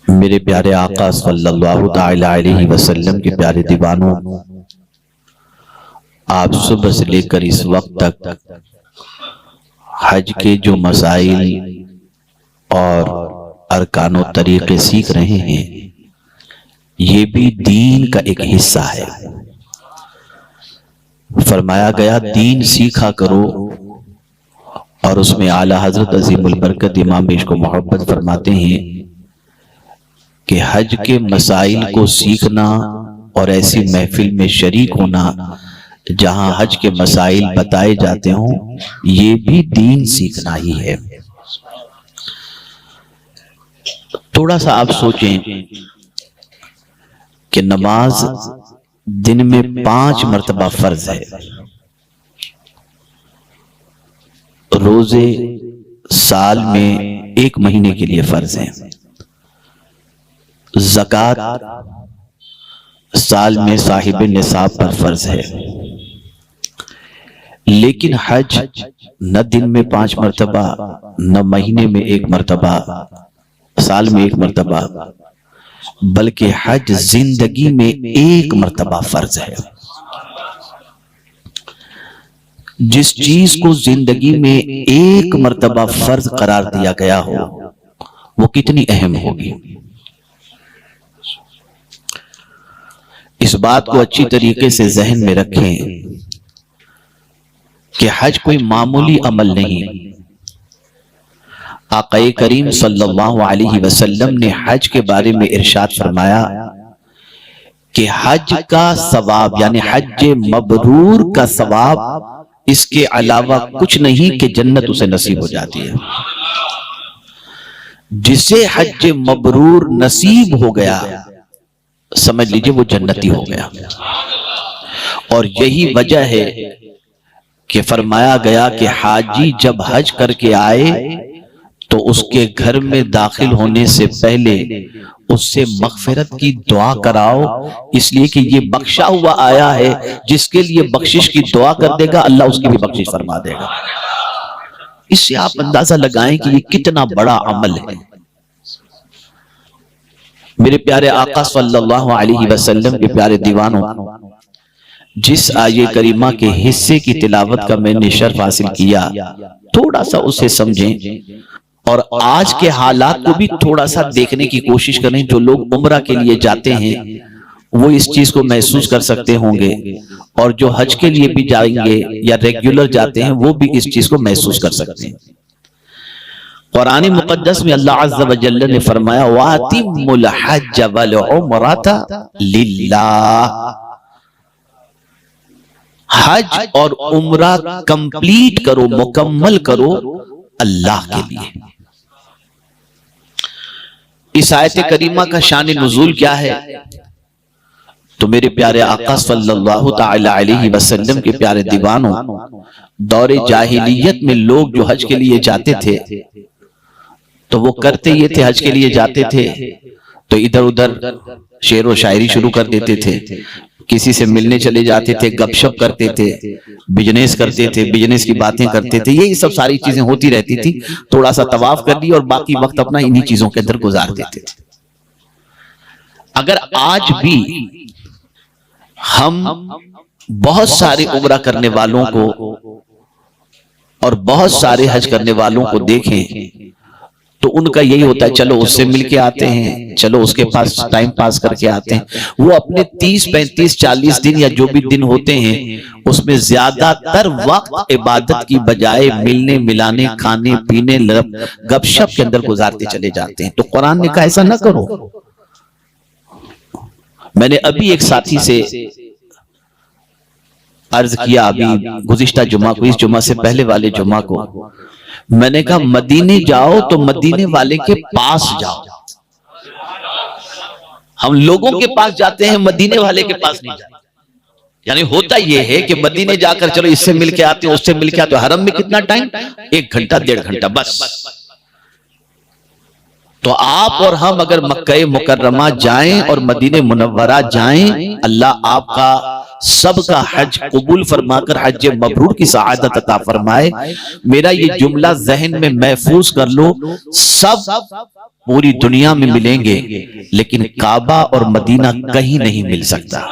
میرے پیارے آقا صلی اللہ تعالی علیہ وسلم کے پیارے دیوانوں، آپ صبح سے لے کر اس وقت تک حج کے جو مسائل اور ارکان و طریقے سیکھ رہے ہیں، یہ بھی دین کا ایک حصہ ہے۔ فرمایا گیا دین سیکھا کرو، اور اس میں اعلیٰ حضرت عظیم البرکت امام عشق و محبت فرماتے ہیں کہ حج کے مسائل کو سیکھنا اور ایسی محفل میں شریک ہونا جہاں حج کے مسائل بتائے جاتے ہوں، یہ بھی دین سیکھنا ہی ہے۔ تھوڑا سا آپ سوچیں کہ نماز دن میں 5 مرتبہ فرض ہے، روزے سال میں 1 مہینے کے لیے فرض ہیں، زکوٰۃ سال میں صاحب نصاب پر فرض ہے، لیکن حج نہ دن میں 5 مرتبہ، نہ مہینے میں 1 مرتبہ، سال میں 1 مرتبہ، بلکہ حج زندگی میں 1 مرتبہ فرض ہے۔ جس چیز کو زندگی میں 1 مرتبہ فرض قرار دیا گیا ہو، وہ کتنی اہم ہوگی۔ اس بات کو اچھی طریقے سے ذہن میں رکھیں کہ حج کوئی معمولی عمل نہیں۔ آقا کریم صلی اللہ علیہ وسلم نے حج کے بارے میں ارشاد فرمایا کہ حج کا ثواب یعنی حج مبرور کا ثواب اس کے علاوہ کچھ نہیں کہ جنت اسے نصیب ہو جاتی ہے۔ جسے حج مبرور نصیب ہو گیا، سمجھ لیجئے وہ جنتی ہو گیا۔ اور یہی وجہ ہے کہ فرمایا گیا کہ حاجی جب حج کر کے آئے تو اس کے گھر میں داخل ہونے سے پہلے اس سے مغفرت کی دعا کراؤ، اس لیے کہ یہ بخشا ہوا آیا ہے، جس کے لیے بخشش کی دعا کر دے گا اللہ اس کی بھی بخشش فرما دے گا۔ اس سے آپ اندازہ لگائیں کہ یہ کتنا بڑا عمل ہے۔ میرے پیارے آقا صلی اللہ علیہ وسلم کے پیارے دیوانوں، جس آیے کریمہ کے حصے کی تلاوت کا میں نے شرف حاصل کیا، تھوڑا سا اسے سمجھیں اور آج کے حالات کو بھی تھوڑا سا دیکھنے کی کوشش کریں۔ جو لوگ عمرہ کے لیے جاتے ہیں وہ اس چیز کو محسوس کر سکتے ہوں گے، اور جو حج کے لیے بھی جائیں گے یا ریگولر جاتے ہیں وہ بھی اس چیز کو محسوس کر سکتے ہیں۔ قرآن مقدس میں اللہ عز و جل نے فرمایا وَأَتِمُّ الْحَجَّ وَالْعُمْرَةَ لِلَّهِ، حج اور عمرہ کمپلیٹ کرو، مکمل کرو اللہ کے لیے۔ اس آیت کریمہ کا شان نزول کیا ہے؟ تو میرے پیارے آقا صلی اللہ تعالی علیہ وسلم کے پیارے دیوانوں، دور جاہلیت میں لوگ جو حج کے لیے جاتے تھے تو وہ کرتے یہ تھے، حج کے لیے جاتے تھے تو ادھر ادھر شعر و شاعری شروع کر دیتے تھے، کسی سے ملنے چلے جاتے تھے، گپ شپ کرتے تھے، بزنس کرتے تھے، بزنس کی باتیں کرتے تھے، یہی سب ساری چیزیں ہوتی رہتی تھی۔ تھوڑا سا طواف کر لی اور باقی وقت اپنا انہی چیزوں کے اندر گزار دیتے تھے۔ اگر آج بھی ہم بہت سارے عمرہ کرنے والوں کو اور بہت سارے حج کرنے والوں کو دیکھیں تو ان کا یہی ہوتا ہے چلو اس سے مل کے آتے ہیں، چلو اس کے پاس ٹائم پاس کر کے آتے ہیں۔ وہ اپنے 30 35 40 دن یا جو بھی دن ہوتے ہیں اس میں زیادہ تر وقت عبادت کی بجائے ملنے ملانے، کھانے پینے، گپ شپ کے اندر گزارتے چلے جاتے ہیں۔ تو قرآن نے کہا ایسا نہ کرو۔ میں نے ابھی ایک ساتھی سے عرض کیا، ابھی گزشتہ جمعہ کو، اس جمعہ سے پہلے والے جمعہ کو، میں نے کہا مدینے جاؤ تو مدینے والے کے پاس جاؤ۔ ہم لوگوں کے پاس جاتے ہیں، مدینے والے کے پاس نہیں جاتے۔ یعنی ہوتا یہ ہے کہ مدینے جا کر چلو اس سے مل کے آتے ہیں، اس سے مل کے آتے ہیں، حرم میں کتنا ٹائم؟ 1 گھنٹہ 1.5 گھنٹہ بس۔ تو آپ اور ہم اگر مکہ مکرمہ جائیں اور مدینہ منورہ جائیں، اللہ آپ کا سب کا حج قبول فرما کر حج مبرور کی سعادت عطا فرمائے۔ میرا یہ جملہ ذہن میں محفوظ کر لو، سب پوری دنیا میں ملیں گے لیکن کعبہ اور مدینہ کہیں نہیں مل سکتا۔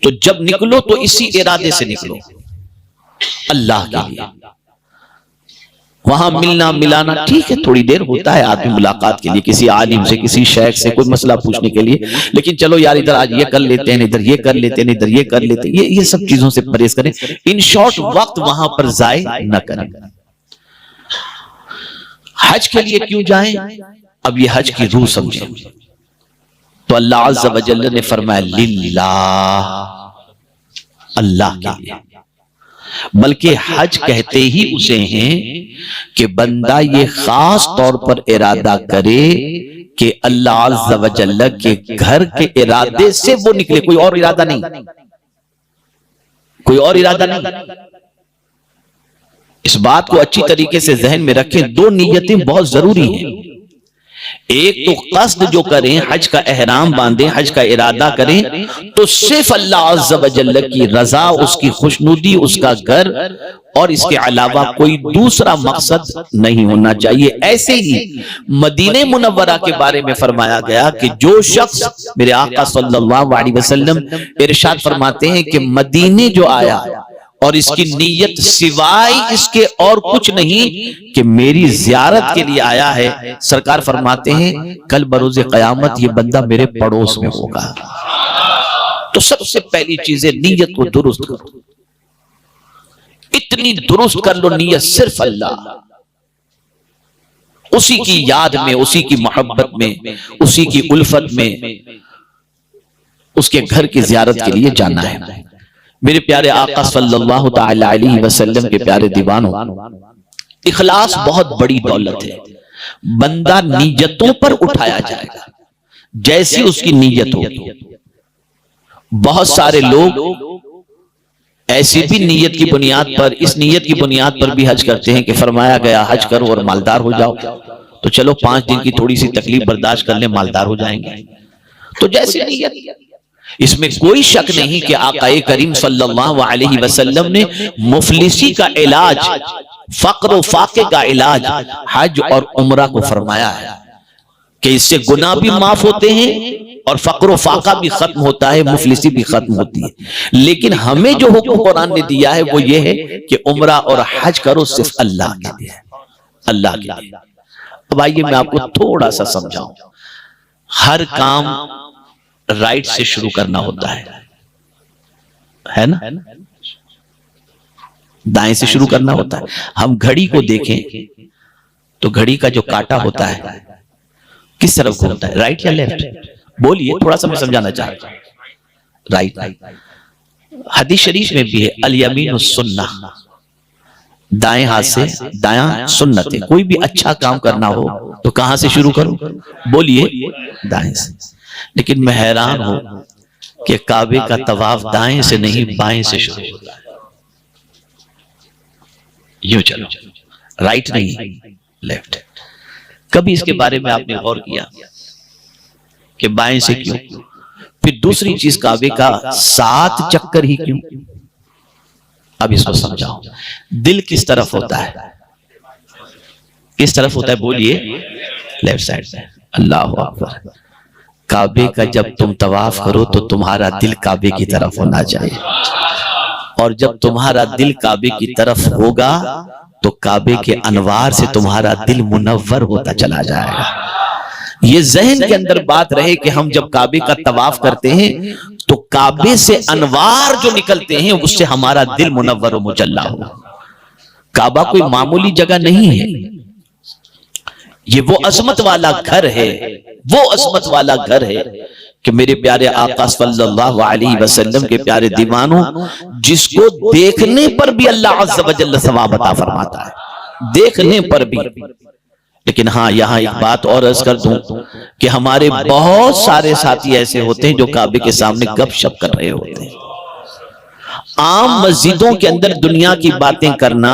تو جب نکلو تو اسی ارادے سے نکلو، اللہ کے لیے۔ وہاں ملنا ملانا ٹھیک ہے، تھوڑی دیر ہوتا ہے آدمی ملاقات کے لیے، کسی عالم سے، کسی شیخ سے کوئی مسئلہ پوچھنے کے لیے، لیکن چلو یار ادھر آج یہ کر لیتے ہیں، ادھر یہ کر لیتے ہیں، ادھر یہ کر لیتے ہیں، یہ سب چیزوں سے پرہیز کریں۔ ان شارٹ وقت وہاں پر ضائع نہ کریں۔ حج کے لیے کیوں جائیں؟ اب یہ حج کی روح سمجھیں تو اللہ عز و جل نے فرمایا للہ، اللہ کے لیے۔ بلکہ حج کہتے ہی اسے ہیں کہ بندہ یہ خاص طور پر ارادہ کرے کہ اللہ عز و جل کے گھر کے ارادے سے وہ نکلے، کوئی اور ارادہ نہیں، کوئی اور ارادہ نہیں۔ اس بات کو اچھی طریقے سے ذہن میں رکھیں، دو نیتیں بہت ضروری ہیں۔ ایک تو قصد جو کریں، حج کا احرام باندھیں، حج کا ارادہ کریں تو صرف اللہ عز و جل کی رضا، اس کی خوشنودی، اس کا گھر، اور اس کے علاوہ کوئی دوسرا مقصد نہیں ہونا چاہیے۔ ایسے ہی مدینہ منورہ کے بارے میں فرمایا گیا کہ جو شخص، میرے آقا صلی اللہ علیہ وسلم ارشاد فرماتے ہیں کہ مدینے جو آیا اور اس کی نیت سوائے اس کے اور کچھ نہیں کہ میری زیارت کے لیے آیا ہے، سرکار فرماتے ہیں کل بروز قیامت یہ بندہ میرے پڑوس میں ہوگا۔ تو سب سے پہلی چیز ہے نیت کو درست کرو، اتنی درست کر لو نیت صرف اللہ، اسی کی یاد میں، اسی کی محبت میں، اسی کی الفت میں، اس کے گھر کی زیارت کے لیے جانا ہے۔ میرے پیارے آقا صلی اللہ تعالی علیہ وسلم کے پیارے دیوانوں، اخلاص بہت بڑی دولت ہے۔ بندہ نیتوں پر اٹھایا جائے گا جیسی اس کی نیت ہوگی۔ بہت سارے لوگ ایسی بھی نیت کی بنیاد پر، اس نیت کی بنیاد پر بھی حج کرتے ہیں کہ فرمایا گیا حج کرو اور مالدار ہو جاؤ، تو چلو 5 دن کی تھوڑی سی تکلیف برداشت کر لیں، مالدار ہو جائیں گے۔ تو جیسی نیت، اس میں کوئی شک نہیں کہ آقا کریم صلی اللہ علیہ وسلم نے مفلسی کا علاج، فقر و فاقے کا علاج حج اور عمرہ کو فرمایا ہے کہ اس سے گناہ بھی معاف ہوتے ہیں اور فقر و فاقہ بھی ختم ہوتا ہے، مفلسی بھی ختم ہوتی ہے۔ لیکن ہمیں جو حکم قرآن نے دیا ہے وہ یہ ہے کہ عمرہ اور حج کرو صرف اللہ کے لیے، اللہ کے لیے۔ اب آئیے میں آپ کو تھوڑا سا سمجھاؤں۔ ہر کام رائٹ سے شروع کرنا ہوتا ہے نا، دائیں سے شروع کرنا ہوتا ہے۔ ہم گھڑی کو دیکھیں تو گھڑی کا جو کاٹا ہوتا ہے کس طرف گھومتا ہے، رائٹ یا لیفٹ؟ بولیے، تھوڑا سا میں سمجھانا چاہتا ہوں۔ رائٹ۔ حدیث شریف میں بھی ہے الیمین السنہ، دائیں ہاتھ سے، دایاں سنت ہے۔ کوئی بھی اچھا کام کرنا ہو تو کہاں سے شروع کرو؟ بولیے، دائیں سے۔ لیکن میں حیران ہوں کہ کعبے کا طواف دائیں سے نہیں بائیں سے شروع ہوتا ہے۔ یوں چلو، رائٹ نہیں لیفٹ۔ کبھی اس کے بارے میں آپ نے غور کیا کہ بائیں سے کیوں؟ پھر دوسری چیز کعبے کا 7 چکر ہی کیوں؟ اب اس کو سمجھاؤ۔ دل کس طرف ہوتا ہے؟ کس طرف ہوتا ہے؟ بولیے، لیفٹ سائڈ سے۔ اللہ اکبر۔ کعبے کا جب تم طواف کرو تو تمہارا دل کعبے کی طرف ہونا چاہیے، اور جب تمہارا دل کعبے کی طرف ہوگا تو کعبے کے انوار سے تمہارا دل منور ہوتا چلا جائے گا۔ یہ ذہن کے اندر بات رہے کہ ہم جب کعبے کا طواف کرتے ہیں تو کعبے سے انوار جو نکلتے ہیں اس سے ہمارا دل منور و مجلا ہو۔ کعبہ کوئی معمولی جگہ نہیں ہے، یہ وہ عظمت والا گھر ہے، وہ عظمت والا گھر ہے کہ میرے پیارے آقا صلی اللہ علیہ وسلم کے پیارے دیوانوں، جس کو دیکھنے پر بھی اللہ عز و جل ثواب عطا فرماتا ہے، دیکھنے پر بھی۔ لیکن ہاں یہاں ایک بات اور عرض کر دوں کہ ہمارے بہت سارے ساتھی ایسے ہوتے ہیں جو کعبے کے سامنے گپ شپ کر رہے ہوتے ہیں۔ عام مسجدوں کے اندر دنیا کی باتیں کرنا